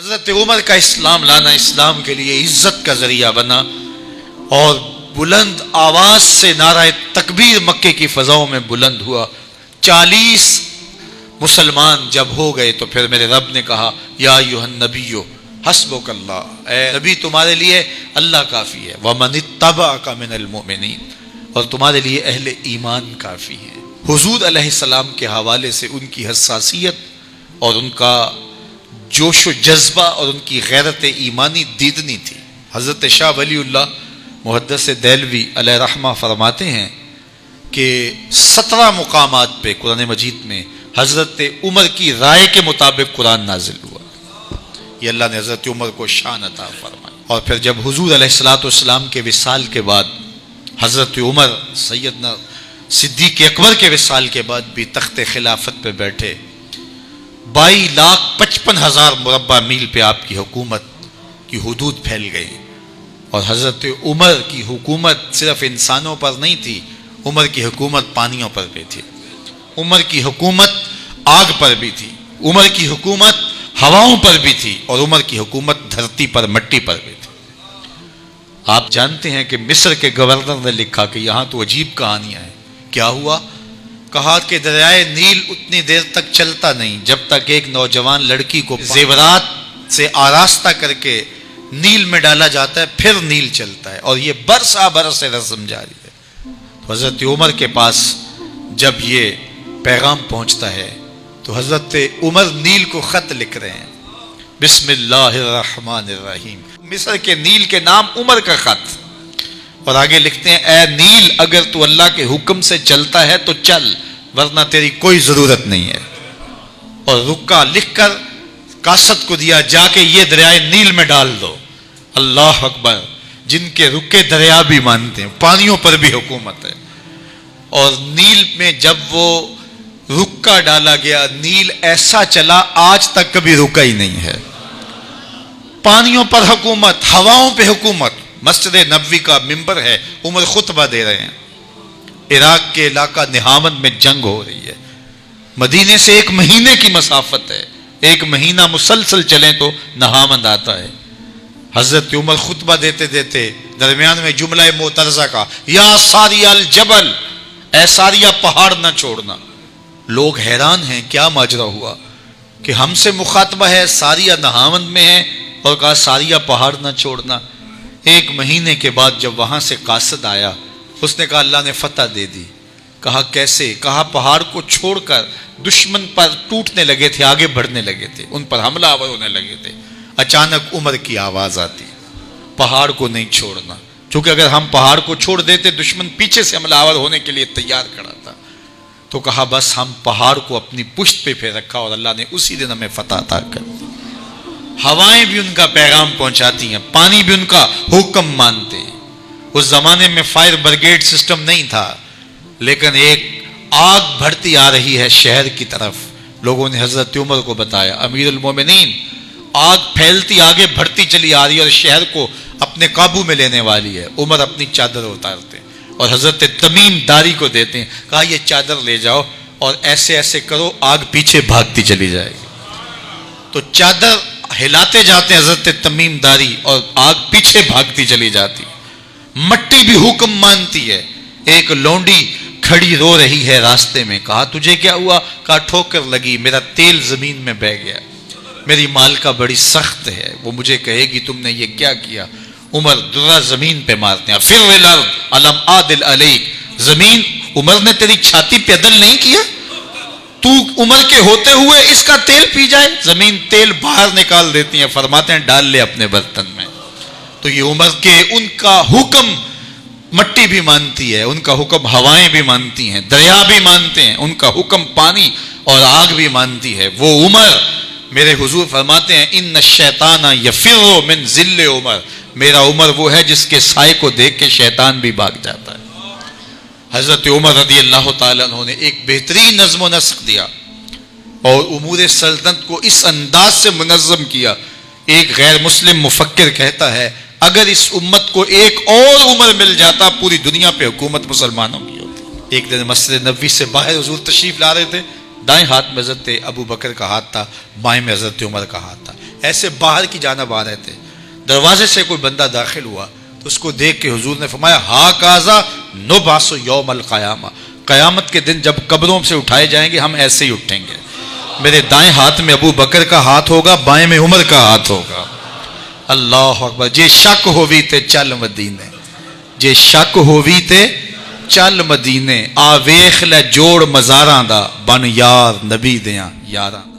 حضرت عمر کا اسلام لانا اسلام کے لیے عزت کا ذریعہ بنا اور بلند آواز سے نعرہ تکبیر مکے کی فضاؤں میں بلند ہوا. 40 مسلمان جب ہو گئے تو پھر میرے رب نے کہا یا ایھا النبی حسبک اللہ، اے نبی تمہارے لیے اللہ کافی ہے، ومن اتبعک من المؤمنین، اور تمہارے لیے اہل ایمان کافی ہے. حضور علیہ السلام کے حوالے سے ان کی حساسیت اور ان کا جوش و جذبہ اور ان کی غیرت ایمانی دیدنی تھی. حضرت شاہ ولی اللہ محدث دہلوی علیہ رحمہ فرماتے ہیں کہ 17 مقامات پہ قرآن مجید میں حضرت عمر کی رائے کے مطابق قرآن نازل ہوا. یہ اللہ نے حضرت عمر کو شان عطا فرمائی. اور پھر جب حضور علیہ السلام کے وصال کے بعد حضرت عمر سیدنا صدیق اکبر کے وصال کے بعد بھی تخت خلافت پہ بیٹھے، 22,55,000 مربع میل پہ آپ کی حکومت کی حدود پھیل گئی. اور حضرت عمر کی حکومت صرف انسانوں پر نہیں تھی، عمر کی حکومت پانیوں پر بھی تھی، عمر کی حکومت آگ پر بھی تھی، عمر کی حکومت ہواؤں پر بھی تھی، اور عمر کی حکومت دھرتی پر مٹی پر بھی تھی. آپ جانتے ہیں کہ مصر کے گورنر نے لکھا کہ یہاں تو عجیب کہانیاں ہیں. کیا ہوا؟ کہا کہ دریائے نیل اتنی دیر تک چلتا نہیں جب تک ایک نوجوان لڑکی کو زیورات سے آراستہ کر کے نیل میں ڈالا جاتا ہے، پھر نیل چلتا ہے، اور یہ برسا برس رسم جاری ہے. حضرت عمر کے پاس جب یہ پیغام پہنچتا ہے تو حضرت عمر نیل کو خط لکھ رہے ہیں، بسم اللہ الرحمن الرحیم، مصر کے نیل کے نام عمر کا خط، اور آگے لکھتے ہیں اے نیل اگر تو اللہ کے حکم سے چلتا ہے تو چل، ورنہ تیری کوئی ضرورت نہیں ہے. اور رکا لکھ کر کاسد کو دیا، جا کے یہ دریائے نیل میں ڈال دو. اللہ اکبر، جن کے رکے دریا بھی مانتے ہیں، پانیوں پر بھی حکومت ہے. اور نیل میں جب وہ رکا ڈالا گیا، نیل ایسا چلا آج تک کبھی رکا ہی نہیں ہے. پانیوں پر حکومت، ہواؤں پہ حکومت. مسجد نبوی کا ممبر ہے، عمر خطبہ دے رہے ہیں. عراق کے علاقہ نہاوند میں جنگ ہو رہی ہے، مدینے سے 1 مہینے کی مسافت ہے، 1 مہینہ مسلسل چلیں تو نہاوند آتا ہے. حضرت عمر خطبہ دیتے دیتے درمیان میں جملہ معترضہ کا، یا ساریہ الجبل، اے ساریہ پہاڑ نہ چھوڑنا. لوگ حیران ہیں کیا ماجرا ہوا کہ ہم سے مخاطبہ ہے، ساریہ نہاوند میں ہے اور کہا ساریہ پہاڑ نہ چھوڑنا. 1 مہینے کے بعد جب وہاں سے قاصد آیا، اس نے کہا اللہ نے فتح دے دی. کہا کیسے؟ کہا پہاڑ کو چھوڑ کر دشمن پر ٹوٹنے لگے تھے، آگے بڑھنے لگے تھے، ان پر حملہ آور ہونے لگے تھے. اچانک عمر کی آواز آتی، پہاڑ کو نہیں چھوڑنا، چونکہ اگر ہم پہاڑ کو چھوڑ دیتے دشمن پیچھے سے حملہ آور ہونے کے لیے تیار کھڑا تھا. تو کہا بس ہم پہاڑ کو اپنی پشت پہ پھیر رکھا اور اللہ نے اسی دن ہمیں فتح عطا کر دی. ہوائیں بھی ان کا پیغام پہنچاتی ہیں، پانی بھی ان کا حکم مانتے ہیں. اس زمانے میں فائر بریگیڈ سسٹم نہیں تھا، لیکن ایک آگ بڑھتی آ رہی ہے شہر کی طرف. لوگوں نے حضرت عمر کو بتایا، امیر المومنین آگ پھیلتی آگے بڑھتی چلی آ رہی ہے اور شہر کو اپنے قابو میں لینے والی ہے. عمر اپنی چادر اتارتے ہیں اور حضرت تمیم داری کو دیتے ہیں، کہا یہ چادر لے جاؤ اور ایسے ایسے کرو، آگ پیچھے بھاگتی چلی جائے گی. تو چادر ہلاتے جاتے ہیں حضرت تمیم داری اور آگ پیچھے بھاگتی چلی جاتی. مٹی بھی حکم مانتی ہے. ایک لونڈی کھڑی رو رہی ہے راستے میں، کہا تجھے کیا ہوا؟ کہا ٹھوکر لگی، میرا تیل زمین میں بہہ گیا، میری مالکہ بڑی سخت ہے، وہ مجھے کہے گی تم نے یہ کیا کیا. عمر درہ زمین پہ مارتے ہیں، فر الارض الم عادل علیک، زمین عمر نے تیری چھاتی پہ عدل نہیں کیا؟ تو عمر کے ہوتے ہوئے اس کا تیل پی جائے. زمین تیل باہر نکال دیتی ہیں، فرماتے ہیں ڈال لے اپنے برتن میں. تو یہ عمر کے ان کا حکم مٹی بھی مانتی ہے، ان کا حکم ہوائیں بھی مانتی ہیں، دریا بھی مانتے ہیں، ان کا حکم پانی اور آگ بھی مانتی ہے. وہ عمر، میرے حضور فرماتے ہیں ان الشیطان یفر من ذل عمر، میرا عمر وہ ہے جس کے سائے کو دیکھ کے شیطان بھی بھاگ جاتا ہے. حضرت عمر رضی اللہ تعالیٰ عنہ نے ایک بہترین نظم و نسق دیا اور امور سلطنت کو اس انداز سے منظم کیا. ایک غیر مسلم مفکر کہتا ہے اگر اس امت کو ایک اور عمر مل جاتا پوری دنیا پہ حکومت مسلمانوں کی ہوتی. ایک دن مسجد نبوی سے باہر حضور تشریف لا رہے تھے، دائیں ہاتھ میں حضرت ابو بکر کا ہاتھ تھا، بائیں میں حضرت عمر کا ہاتھ تھا. ایسے باہر کی جانب آ رہے تھے، دروازے سے کوئی بندہ داخل ہوا تو اس کو دیکھ کے حضور نے فرمایا ہا کازا نبعث یوم القیامہ، قیامت کے دن جب قبروں سے اٹھائے جائیں گے ہم ایسے ہی اٹھیں گے، میرے دائیں ہاتھ میں ابو بکر کا ہاتھ ہوگا، بائیں میں عمر کا ہاتھ ہوگا۔ اللہ اکبر۔ جے شک ہووی تے چل مدینے، جے شک ہووی تے چل مدینے، آ ویخ لے جوڑ مزاراں دا، بن یار نبی دیاں یاراں۔